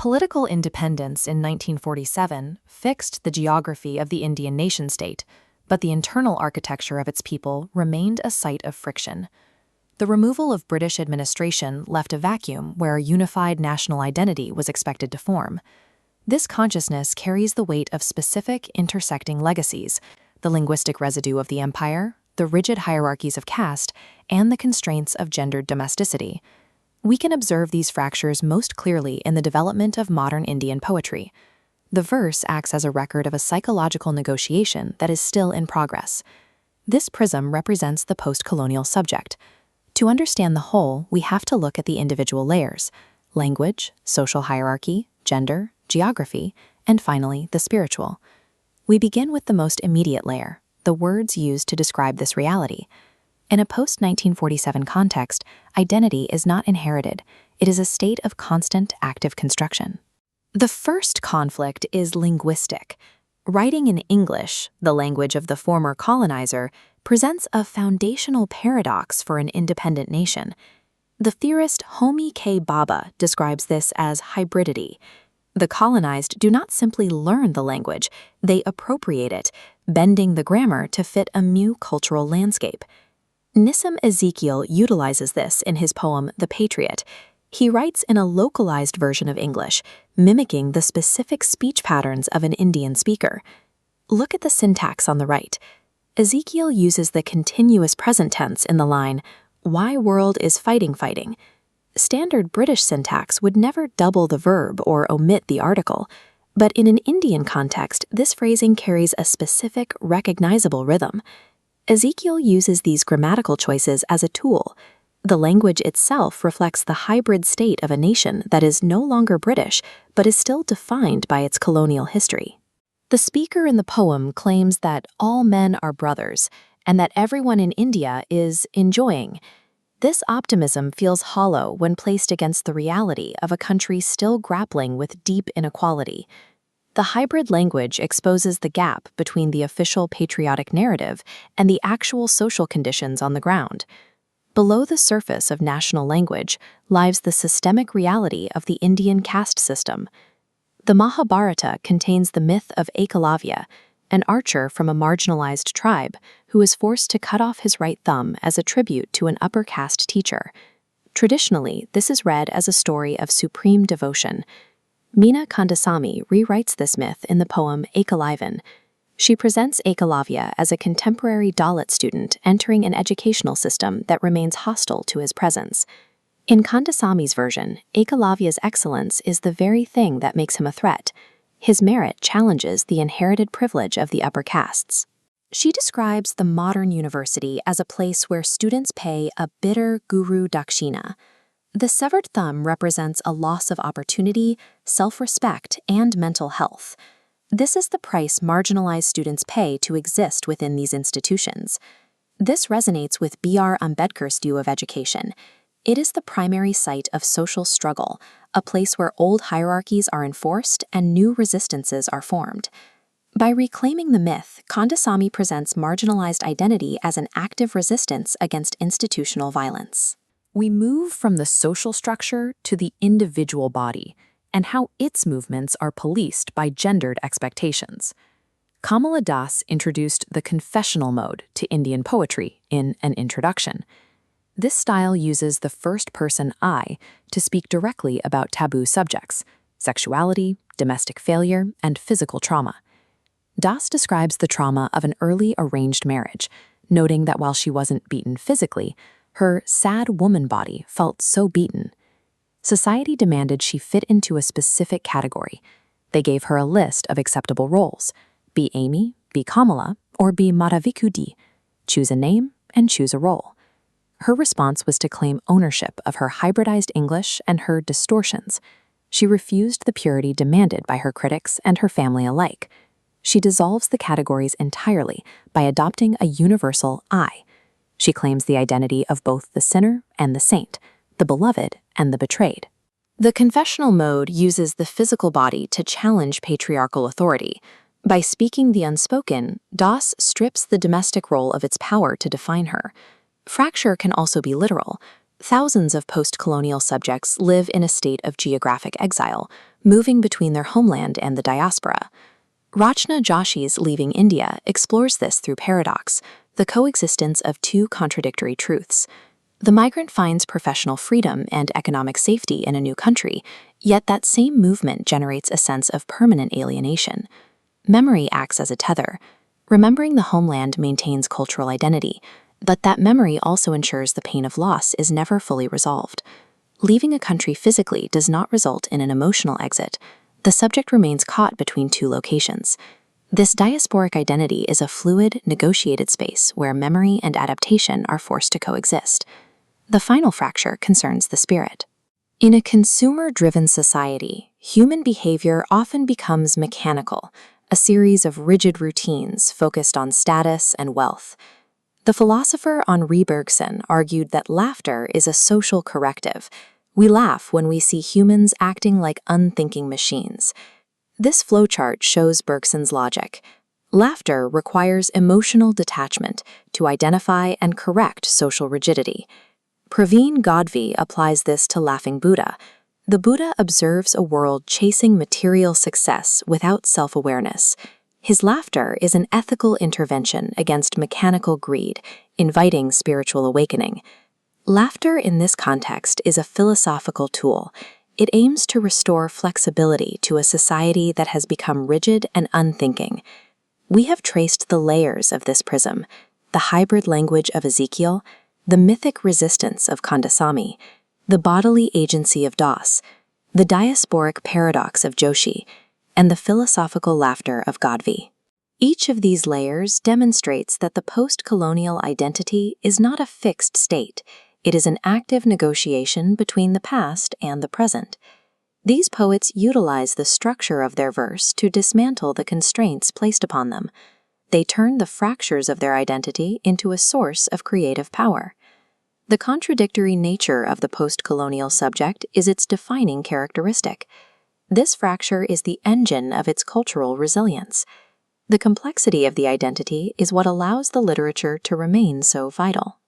Political independence in 1947 fixed the geography of the Indian nation-state, but the internal architecture of its people remained a site of friction. The removal of British administration left a vacuum where a unified national identity was expected to form. This consciousness carries the weight of specific intersecting legacies: the linguistic residue of the empire, the rigid hierarchies of caste, and the constraints of gendered domesticity. We can observe these fractures most clearly in the development of modern Indian poetry. The verse acts as a record of a psychological negotiation that is still in progress. This prism represents the postcolonial subject. To understand the whole, we have to look at the individual layers: language, social hierarchy, gender, geography, and finally, the spiritual. We begin with the most immediate layer, the words used to describe this reality. In a post-1947 context, identity is not inherited. It is a state of constant, active construction. The first conflict is linguistic. Writing in English, the language of the former colonizer, presents a foundational paradox for an independent nation. The theorist Homi K. Bhabha describes this as hybridity. The colonized do not simply learn the language, they appropriate it, bending the grammar to fit a new cultural landscape. Nissim Ezekiel utilizes this in his poem The Patriot. He writes in a localized version of English, mimicking the specific speech patterns of an Indian speaker. Look at the syntax on the right. Ezekiel uses the continuous present tense in the line, "Why world is fighting fighting." Standard British syntax would never double the verb or omit the article, but in an Indian context, this phrasing carries a specific, recognizable rhythm. Ezekiel uses these grammatical choices as a tool. The language itself reflects the hybrid state of a nation that is no longer British, but is still defined by its colonial history. The speaker in the poem claims that all men are brothers, and that everyone in India is enjoying. This optimism feels hollow when placed against the reality of a country still grappling with deep inequality. The hybrid language exposes the gap between the official patriotic narrative and the actual social conditions on the ground. Below the surface of national language lies the systemic reality of the Indian caste system. The Mahabharata contains the myth of Ekalavya, an archer from a marginalized tribe who is forced to cut off his right thumb as a tribute to an upper caste teacher. Traditionally, this is read as a story of supreme devotion. Meena Kandasamy rewrites this myth in the poem Ekalavan. She presents Ekalavya as a contemporary Dalit student entering an educational system that remains hostile to his presence. In Kandasamy's version, Ekalavya's excellence is the very thing that makes him a threat. His merit challenges the inherited privilege of the upper castes. She describes the modern university as a place where students pay a bitter guru dakshina. The severed thumb represents a loss of opportunity, self-respect, and mental health. This is the price marginalized students pay to exist within these institutions. This resonates with B.R. Ambedkar's view of education. It is the primary site of social struggle, a place where old hierarchies are enforced and new resistances are formed. By reclaiming the myth, Kandasamy presents marginalized identity as an active resistance against institutional violence. We move from the social structure to the individual body, and how its movements are policed by gendered expectations. Kamala Das introduced the confessional mode to Indian poetry in an introduction. This style uses the first-person I to speak directly about taboo subjects: sexuality, domestic failure, and physical trauma. Das describes the trauma of an early arranged marriage, noting that while she wasn't beaten physically, her sad woman body felt so beaten. Society demanded she fit into a specific category. They gave her a list of acceptable roles: be Amy, be Kamala, or be Madhavikudi. Choose a name and choose a role. Her response was to claim ownership of her hybridized English and her distortions. She refused the purity demanded by her critics and her family alike. She dissolves the categories entirely by adopting a universal I. She claims the identity of both the sinner and the saint, the beloved and the betrayed. The confessional mode uses the physical body to challenge patriarchal authority. By speaking the unspoken, Das strips the domestic role of its power to define her. Fracture can also be literal. Thousands of post-colonial subjects live in a state of geographic exile, moving between their homeland and the diaspora. Rachna Joshi's Leaving India explores this through paradox, the coexistence of two contradictory truths. The migrant finds professional freedom and economic safety in a new country, yet that same movement generates a sense of permanent alienation. Memory acts as a tether. Remembering the homeland maintains cultural identity, but that memory also ensures the pain of loss is never fully resolved. Leaving a country physically does not result in an emotional exit. The subject remains caught between two locations. This diasporic identity is a fluid, negotiated space where memory and adaptation are forced to coexist. The final fracture concerns the spirit. In a consumer-driven society, human behavior often becomes mechanical, a series of rigid routines focused on status and wealth. The philosopher Henri Bergson argued that laughter is a social corrective. We laugh when we see humans acting like unthinking machines. This flowchart shows Bergson's logic. Laughter requires emotional detachment to identify and correct social rigidity. Pravin Gadhvi applies this to Laughing Buddha. The Buddha observes a world chasing material success without self-awareness. His laughter is an ethical intervention against mechanical greed, inviting spiritual awakening. Laughter in this context is a philosophical tool. It aims to restore flexibility to a society that has become rigid and unthinking. We have traced the layers of this prism: the hybrid language of Ezekiel, the mythic resistance of Kandasamy, the bodily agency of Das, the diasporic paradox of Joshi, and the philosophical laughter of Gadhvi. Each of these layers demonstrates that the post-colonial identity is not a fixed state. It is an active negotiation between the past and the present. These poets utilize the structure of their verse to dismantle the constraints placed upon them. They turn the fractures of their identity into a source of creative power. The contradictory nature of the post-colonial subject is its defining characteristic. This fracture is the engine of its cultural resilience. The complexity of the identity is what allows the literature to remain so vital.